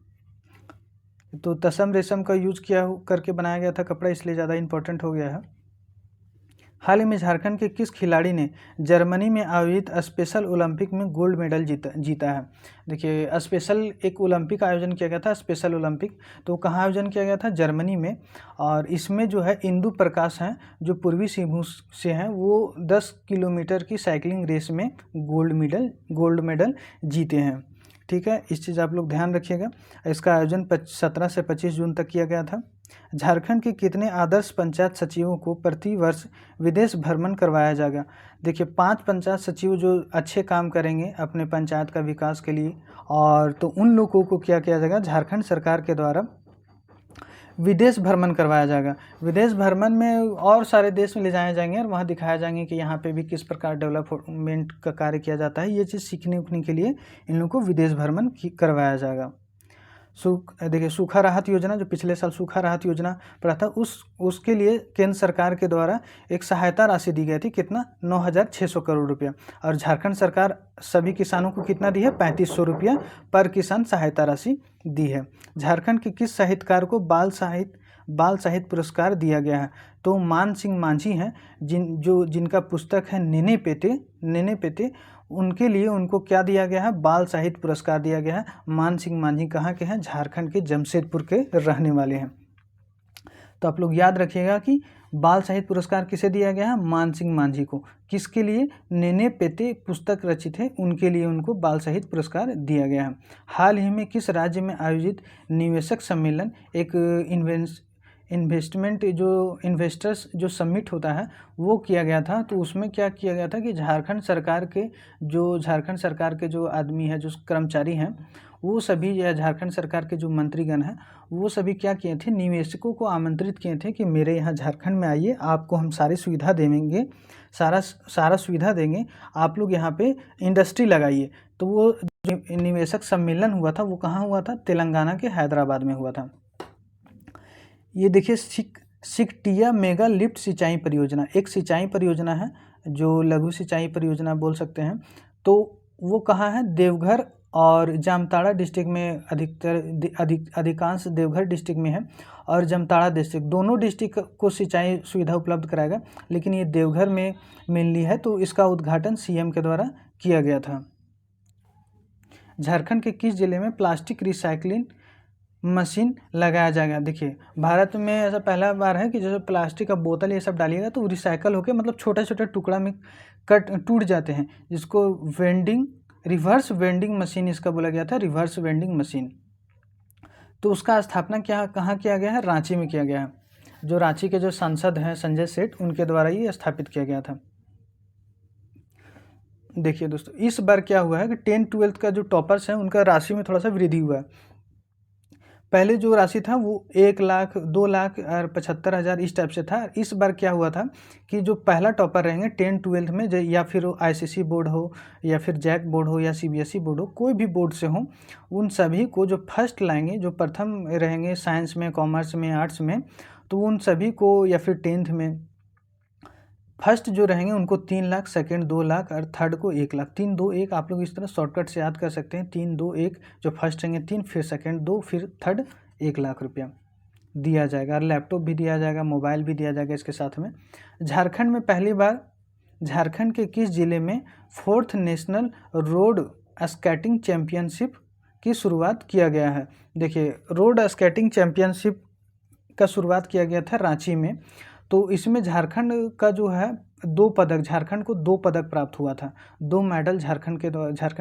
तो तसम रेशम का यूज करके बनाया गया था कपड़ा, इसलिए ज़्यादा इम्पोर्टेंट हो गया है। हाल ही में झारखंड के किस खिलाड़ी ने जर्मनी में आयोजित स्पेशल ओलंपिक में गोल्ड मेडल जीता है। देखिए स्पेशल एक ओलंपिक आयोजन किया गया था, स्पेशल ओलंपिक, तो कहाँ आयोजन किया गया था, जर्मनी में। और इसमें जो है इंदु प्रकाश हैं जो पूर्वी सिंहभूम से हैं, वो 10 किलोमीटर की साइकिलिंग रेस में गोल्ड मेडल जीते हैं। ठीक है, इस चीज़ आप लोग ध्यान रखिएगा। इसका आयोजन 17 से 25 जून तक किया गया था। झारखंड के कितने आदर्श पंचायत सचिवों को प्रति वर्ष विदेश भ्रमण करवाया जाएगा। देखिए 5 पंचायत सचिव जो अच्छे काम करेंगे अपने पंचायत का विकास के लिए, और तो उन लोगों को क्या किया जाएगा, झारखंड सरकार के द्वारा विदेश भ्रमण करवाया जाएगा। विदेश भ्रमण में और सारे देश में ले जाए जाएंगे और वहाँ दिखाया जाएंगे कि यहाँ पे भी किस प्रकार डेवलपमेंट का कार्य किया जाता है। ये चीज़ सीखने उखने के लिए इन लोगों को विदेश भ्रमण करवाया जाएगा। देखिए सूखा राहत योजना, जो पिछले साल सूखा राहत योजना पड़ा था, उसके लिए केंद्र सरकार के द्वारा एक सहायता राशि दी गई थी, कितना 9,600 करोड़ रुपया। और झारखंड सरकार सभी किसानों को कितना दी है, 3500 रुपया पर किसान सहायता राशि दी है। झारखंड के किस साहित्यकार को बाल साहित्य पुरस्कार दिया गया है, तो मान सिंह मांझी हैं जिनका पुस्तक है नेने पेते, उनके लिए उनको क्या दिया गया है, बाल साहित्य पुरस्कार दिया गया है। मान सिंह मांझी कहाँ के हैं, झारखंड के जमशेदपुर के रहने वाले हैं। तो आप लोग याद रखिएगा कि बाल साहित्य पुरस्कार किसे दिया गया है, मान सिंह मांझी को। किसके लिए, नेने पेते पुस्तक रचित है उनके लिए उनको बाल साहित्य पुरस्कार दिया गया है। हाल ही में किस राज्य में आयोजित निवेशक सम्मेलन, एक इन्वेस्टर्स जो समिट होता है वो किया गया था। तो उसमें क्या किया गया था कि झारखंड सरकार के जो आदमी है, जो कर्मचारी हैं, वो सभी, या झारखंड सरकार के जो मंत्रीगण हैं, वो सभी क्या किए थे, निवेशकों को आमंत्रित किए थे कि मेरे यहाँ झारखंड में आइए, आपको हम सारी सुविधा देंगे, सारा सुविधा देंगे, आप लोग यहाँ पे इंडस्ट्री लगाइए। तो वो जो निवेशक सम्मेलन हुआ था वो कहाँ हुआ था, तेलंगाना के हैदराबाद में हुआ था। ये देखिए सिकटिया मेगा लिफ्ट सिंचाई परियोजना, एक सिंचाई परियोजना है जो लघु सिंचाई परियोजना बोल सकते हैं। तो वो कहाँ है, देवघर और जामताड़ा डिस्ट्रिक्ट में, अधिकांश देवघर डिस्ट्रिक्ट में है और जामताड़ा डिस्ट्रिक्ट, दोनों डिस्ट्रिक्ट को सिंचाई सुविधा उपलब्ध कराएगा, लेकिन ये देवघर में मेनली है। तो इसका उद्घाटन सीएम के द्वारा किया गया था। झारखंड के किस जिले में प्लास्टिक रिसाइकलिंग मशीन लगाया जाएगा। देखिए भारत में ऐसा पहला बार है कि जैसे प्लास्टिक का बोतल ये सब डालिएगा तो रिसाइकल होकर, मतलब छोटे छोटे टुकड़ा में टूट जाते हैं, जिसको रिवर्स वेंडिंग मशीन इसका बोला गया था, रिवर्स वेंडिंग मशीन। तो उसका स्थापना कहाँ किया गया है, रांची में किया गया है। जो रांची के जो सांसद हैं संजय सेठ, उनके द्वारा ये स्थापित किया गया था। देखिए दोस्तों, इस बार क्या हुआ है कि 10-12 का जो टॉपर्स हैं उनका राशि में थोड़ा सा वृद्धि हुआ है। पहले जो राशि था वो 1 लाख, 2 लाख और 75,000 इस टाइप से था। इस बार क्या हुआ था कि जो पहला टॉपर रहेंगे 10-12 में, या फिर आईसीएसई बोर्ड हो, या फिर जैक बोर्ड हो, या सीबीएसई बोर्ड हो, कोई भी बोर्ड से हो, उन सभी को जो फर्स्ट लाएंगे, जो प्रथम रहेंगे साइंस में, कॉमर्स में, आर्ट्स में, तो उन सभी को, या फिर 10th में फर्स्ट जो रहेंगे उनको 3 लाख, सेकंड 2 लाख और थर्ड को 1 लाख। 3, 2, 1 आप लोग इस तरह शॉर्टकट से याद कर सकते हैं। 3, 2, 1, जो फर्स्ट रहेंगे 3, फिर सेकंड 2, फिर थर्ड 1 लाख रुपया दिया जाएगा। और लैपटॉप भी दिया जाएगा, मोबाइल भी दिया जाएगा इसके साथ में। झारखंड में पहली बार झारखंड के किस जिले में 4th national road skating championship की शुरुआत किया गया है। देखिए रोड स्केटिंग चैम्पियनशिप का शुरुआत किया गया था रांची में। तो इसमें झारखंड का जो है 2 पदक, झारखंड को 2 पदक प्राप्त हुआ था। 2 मेडल झारखंड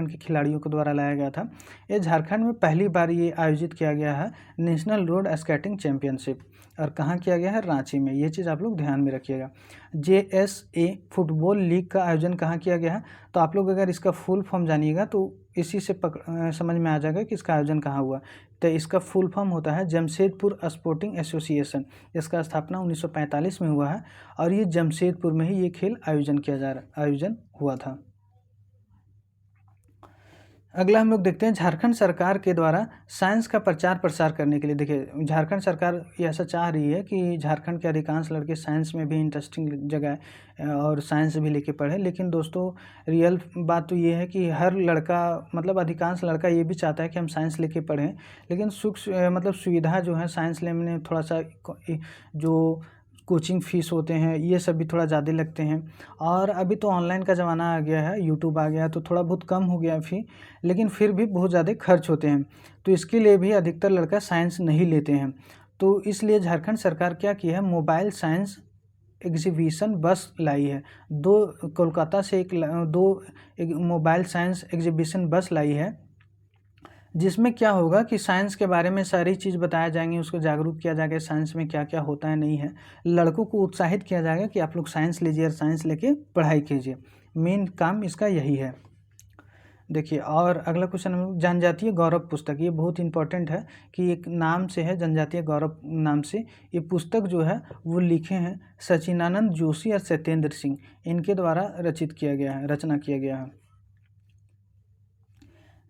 के खिलाड़ियों के द्वारा लाया गया था। ये झारखंड में पहली बार ये आयोजित किया गया है नेशनल रोड स्केटिंग चैंपियनशिप, और कहाँ किया गया है? रांची में। ये चीज़ आप लोग ध्यान में रखिएगा। JSA फुटबॉल लीग का आयोजन कहाँ किया गया है? तो आप लोग अगर इसका फुल फॉर्म जानिएगा तो इसी से समझ में आ जाएगा कि इसका आयोजन कहाँ हुआ। तो इसका फुल फॉर्म होता है जमशेदपुर स्पोर्टिंग एसोसिएशन। इसका स्थापना 1945 में हुआ है और ये जमशेदपुर में ही ये खेल आयोजन हुआ था। अगला हम लोग देखते हैं झारखंड सरकार के द्वारा साइंस का प्रचार प्रसार करने के लिए। देखिए, झारखंड सरकार ये ऐसा चाह रही है कि झारखंड के अधिकांश लड़के साइंस में भी इंटरेस्टिंग जगह और साइंस भी लेके पढ़े। लेकिन दोस्तों, रियल बात तो ये है कि हर लड़का, मतलब अधिकांश लड़का ये भी चाहता है कि हम साइंस लेके पढ़ें, लेकिन सुविधा जो है साइंस लेने में थोड़ा सा जो कोचिंग फ़ीस होते हैं ये सब भी थोड़ा ज़्यादा लगते हैं। और अभी तो ऑनलाइन का ज़माना आ गया है, यूट्यूब आ गया है, तो थोड़ा बहुत कम हो गया है फ़ी, लेकिन फिर भी बहुत ज़्यादा खर्च होते हैं। तो इसके लिए भी अधिकतर लड़का साइंस नहीं लेते हैं। तो इसलिए झारखंड सरकार क्या की है, मोबाइल साइंस एग्जीबिशन बस लाई है। कोलकाता से एक मोबाइल साइंस एग्जीबिशन बस लाई है, जिसमें क्या होगा कि साइंस के बारे में सारी चीज़ बताया जाएंगी, उसको जागरूक किया जाएगा साइंस में क्या क्या होता है नहीं है। लड़कों को उत्साहित किया जाएगा कि आप लोग साइंस लीजिए और साइंस लेके पढ़ाई कीजिए। मेन काम इसका यही है। देखिए, और अगला क्वेश्चन हम जनजातीय गौरव पुस्तक, ये बहुत इंपॉर्टेंट है कि एक नाम से है जनजातीय गौरव नाम से। ये पुस्तक जो है वो लिखे हैं सचिनानंद जोशी और सत्येंद्र सिंह, इनके द्वारा रचना किया गया है।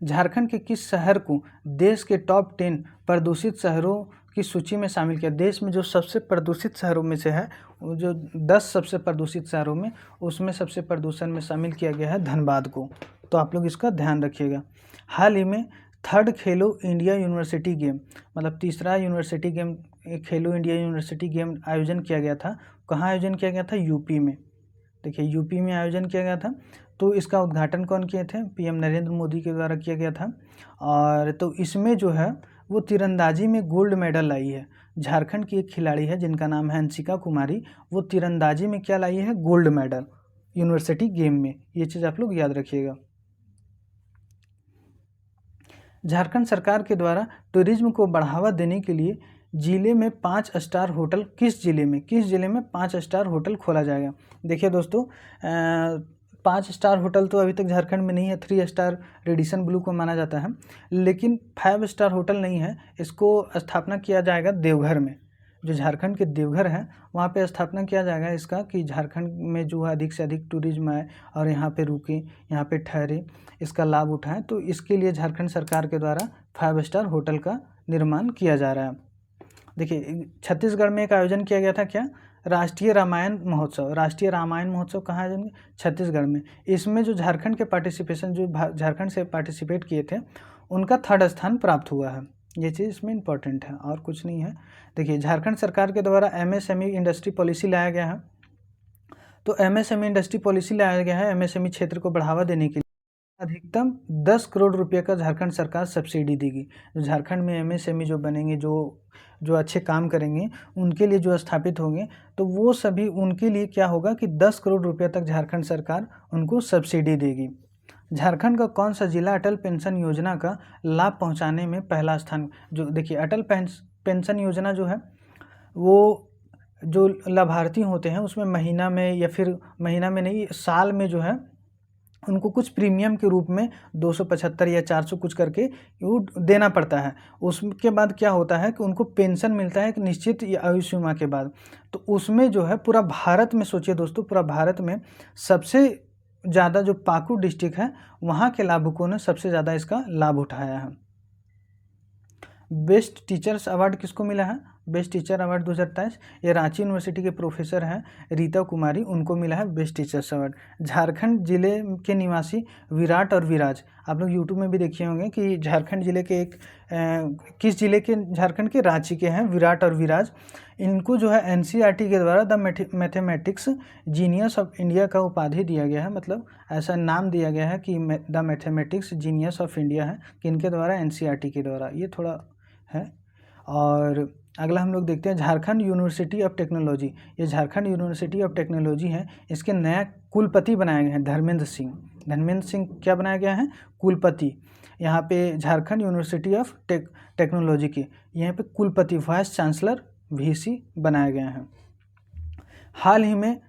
झारखंड के किस शहर को देश के टॉप 10 प्रदूषित शहरों की सूची में शामिल किया? देश में जो सबसे प्रदूषित शहरों में से है, वो जो 10 सबसे प्रदूषित शहरों में, उसमें सबसे प्रदूषण में शामिल किया गया है धनबाद को। तो आप लोग इसका ध्यान रखिएगा। हाल ही में 3rd खेलो इंडिया यूनिवर्सिटी गेम, मतलब तीसरा यूनिवर्सिटी गेम, खेलो इंडिया यूनिवर्सिटी गेम आयोजन किया गया था। कहाँ आयोजन किया गया था? यूपी में। देखिए, यूपी में आयोजन किया गया था। तो इसका उद्घाटन कौन किए थे? PM नरेंद्र मोदी के द्वारा किया गया था। और तो इसमें जो है वो तीरंदाजी में गोल्ड मेडल लाई है। झारखंड की एक खिलाड़ी है जिनका नाम है अंशिका कुमारी, वो तीरंदाजी में क्या लाई है? गोल्ड मेडल यूनिवर्सिटी गेम में। ये चीज़ आप लोग याद रखिएगा। झारखंड सरकार के द्वारा टूरिज्म को बढ़ावा देने के लिए जिले में 5 स्टार होटल, किस जिले में 5 स्टार होटल खोला जाएगा? देखिए दोस्तों, 5 स्टार होटल तो अभी तक झारखंड में नहीं है। 3 स्टार रेडिसन ब्लू को माना जाता है, लेकिन 5 स्टार होटल नहीं है। इसको स्थापना किया जाएगा देवघर में, जो झारखंड के देवघर है वहाँ पे स्थापना किया जाएगा इसका, कि झारखंड में जो है अधिक से अधिक टूरिज्म आए और यहाँ पे रुके, यहाँ पे ठहरे, इसका लाभ उठाएं। तो इसके लिए झारखंड सरकार के द्वारा 5 स्टार होटल का निर्माण किया जा रहा है। देखिए, छत्तीसगढ़ में एक आयोजन किया गया था, क्या? राष्ट्रीय रामायण महोत्सव कहाँ आयोजन? छत्तीसगढ़ में। इसमें जो झारखंड के पार्टिसिपेशन, जो झारखंड से पार्टिसिपेट किए थे, उनका 3rd स्थान प्राप्त हुआ है। ये चीज़ इसमें इंपॉर्टेंट है और कुछ नहीं है। देखिए, झारखंड सरकार के द्वारा MSME इंडस्ट्री पॉलिसी लाया गया है। तो MSME इंडस्ट्री पॉलिसी लाया गया है MSME क्षेत्र को बढ़ावा देने के लिए। अधिकतम 10 करोड़ रुपये का झारखंड सरकार सब्सिडी देगी। जो झारखंड में MSME जो बनेंगे, जो अच्छे काम करेंगे, उनके लिए जो स्थापित होंगे, तो वो सभी उनके लिए क्या होगा कि 10 करोड़ रुपये तक झारखंड सरकार उनको सब्सिडी देगी। झारखंड का कौन सा जिला अटल पेंशन योजना का लाभ पहुंचाने में पहला स्थान? जो देखिए, अटल पेंशन योजना जो है, वो जो लाभार्थी होते हैं उसमें महीना में, या फिर महीना में नहीं, साल में जो है उनको कुछ प्रीमियम के रूप में 275 या 400 कुछ करके वो देना पड़ता है। उसके बाद क्या होता है कि उनको पेंशन मिलता है एक निश्चित आयु सीमा के बाद। तो उसमें जो है पूरा भारत में, सोचिए दोस्तों, पूरा भारत में सबसे ज़्यादा जो पाकुड़ डिस्ट्रिक्ट है, वहाँ के लाभुकों ने सबसे ज़्यादा इसका लाभ उठाया है। बेस्ट टीचर्स अवार्ड किसको मिला है? बेस्ट टीचर अवार्ड 2023, ये रांची यूनिवर्सिटी के प्रोफेसर हैं रीता कुमारी, उनको मिला है बेस्ट टीचर्स अवार्ड। झारखंड जिले के निवासी विराट और विराज, आप लोग यूट्यूब में भी देखे होंगे कि झारखंड जिले के किस जिले के? झारखंड के रांची के हैं विराट और विराज। इनको जो है NCERT के द्वारा the mathematics genius of India का उपाधि दिया गया है। मतलब ऐसा नाम दिया गया है कि the mathematics genius of India है, किनके द्वारा? NCERT के द्वारा। ये थोड़ा है। और अगला हम लोग देखते हैं झारखंड यूनिवर्सिटी ऑफ टेक्नोलॉजी। ये झारखंड यूनिवर्सिटी ऑफ टेक्नोलॉजी है, इसके नया कुलपति बनाए गए हैं धर्मेंद्र सिंह। धर्मेंद्र सिंह क्या बनाया गया है? कुलपति। यहाँ पे झारखंड यूनिवर्सिटी ऑफ टेक्नोलॉजी के यहाँ पे कुलपति वाइस चांसलर वीसी बनाए गए हैं। हाल ही में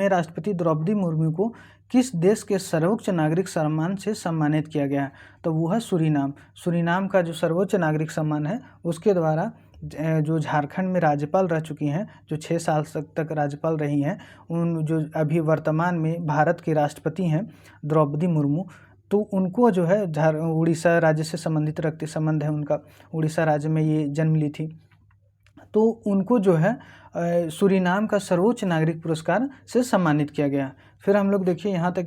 राष्ट्रपति द्रौपदी मुर्मू को किस देश के सर्वोच्च नागरिक सम्मान से सम्मानित किया गया है? तो वो है सूरीनाम। सूरीनाम का जो सर्वोच्च नागरिक सम्मान है उसके द्वारा जो झारखंड में राज्यपाल रह चुकी हैं, जो 6 साल तक राज्यपाल रही हैं, उन जो अभी वर्तमान में भारत के राष्ट्रपति हैं द्रौपदी मुर्मू, तो उनको जो है उड़ीसा राज्य से संबंध है उनका, उड़ीसा राज्य में ये जन्म ली थी। तो उनको जो है सूरीनाम का सर्वोच्च नागरिक पुरस्कार से सम्मानित किया गया। फिर हम लोग देखिए यहाँ तक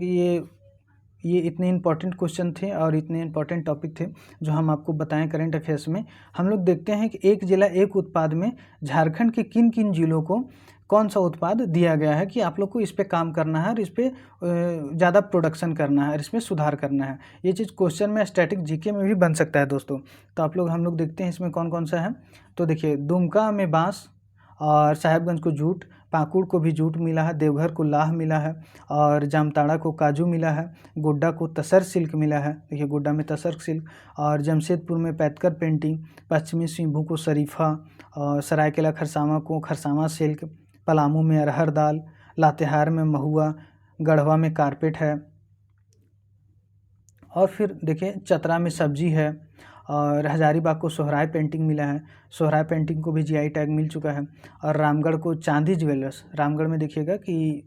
ये इतने इंपॉर्टेंट क्वेश्चन थे और इतने इंपॉर्टेंट टॉपिक थे जो हम आपको बताएं करंट अफेयर्स में। हम लोग देखते हैं कि एक जिला एक उत्पाद में झारखंड के किन किन जिलों को कौन सा उत्पाद दिया गया है कि आप लोग को इस पे काम करना है और इस पे ज़्यादा प्रोडक्शन करना है और इसमें सुधार करना है। ये चीज़ क्वेश्चन में स्टैटिक जीके में भी बन सकता है दोस्तों। तो हम लोग देखते हैं इसमें कौन कौन सा है। तो देखिए, दुमका में बांस और साहेबगंज को जूट, पाकुड़ को भी जूट मिला है, देवघर को लाह मिला है और जामताड़ा को काजू मिला है, गोड्डा को तसर सिल्क मिला है। देखिए, गोड्डा में तसर सिल्क, और जमशेदपुर में पैतकर पेंटिंग, पश्चिमी सिंहभूम को शरीफा और सरायकेला खरसावां को खरसावां सिल्क, पलामू में अरहर दाल, लातेहार में महुआ, गढ़वा में कारपेट है। और फिर देखिए, चतरा में सब्जी है और हजारीबाग को सोहराय पेंटिंग मिला है, सोहराय पेंटिंग को भी जीआई टैग मिल चुका है। और रामगढ़ को चांदी ज्वेलर्स, रामगढ़ में देखिएगा कि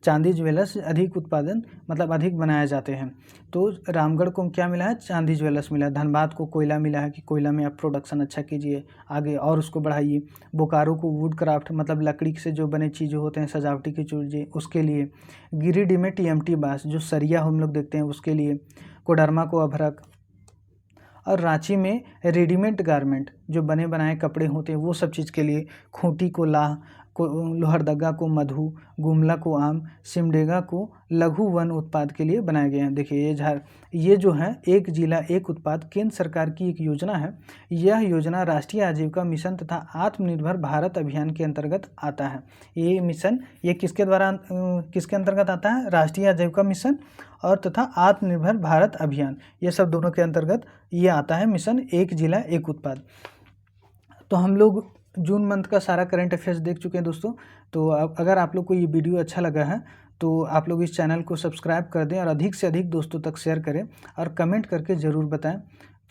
चांदी ज्वेलर्स अधिक उत्पादन मतलब अधिक बनाए जाते हैं, तो रामगढ़ को क्या मिला है? चांदी ज्वेलर्स मिला है। धनबाद को कोयला मिला है कि कोयला में आप प्रोडक्शन अच्छा कीजिए आगे और उसको बढ़ाइए। बोकारो को वुड क्राफ्ट मतलब लकड़ी से जो बने चीज़ें होते हैं सजावटी की चीज़ें उसके लिए। गिरिडीह में टीएमटी बांस जो सरिया हम लोग देखते हैं उसके लिए। कोडरमा को अभरक। और रांची में रेडीमेड गारमेंट जो बने बनाए कपड़े होते हैं वो सब चीज़ के लिए। खूंटी को लाह, को लोहरदगा को मधु, गुमला को आम, सिमडेगा को लघु वन उत्पाद के लिए बनाए गए हैं। देखिए, ये जो है एक जिला एक उत्पाद केंद्र सरकार की एक योजना है। यह योजना राष्ट्रीय आजीविका मिशन तथा आत्मनिर्भर भारत अभियान के अंतर्गत आता है। ये मिशन किसके अंतर्गत आता है? राष्ट्रीय आजीविका मिशन और तथा आत्मनिर्भर भारत अभियान, ये सब दोनों के अंतर्गत ये आता है मिशन एक जिला एक उत्पाद। तो हम लोग जून मंथ का सारा करंट अफेयर्स देख चुके हैं दोस्तों। तो अगर आप लोग को ये वीडियो अच्छा लगा है तो आप लोग इस चैनल को सब्सक्राइब कर दें और अधिक से अधिक दोस्तों तक शेयर करें और कमेंट करके ज़रूर बताएं।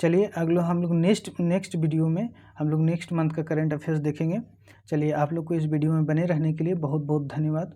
चलिए, हम लोग नेक्स्ट वीडियो में हम लोग नेक्स्ट मंथ का करंट अफेयर्स देखेंगे। चलिए, आप लोग को इस वीडियो में बने रहने के लिए बहुत बहुत धन्यवाद।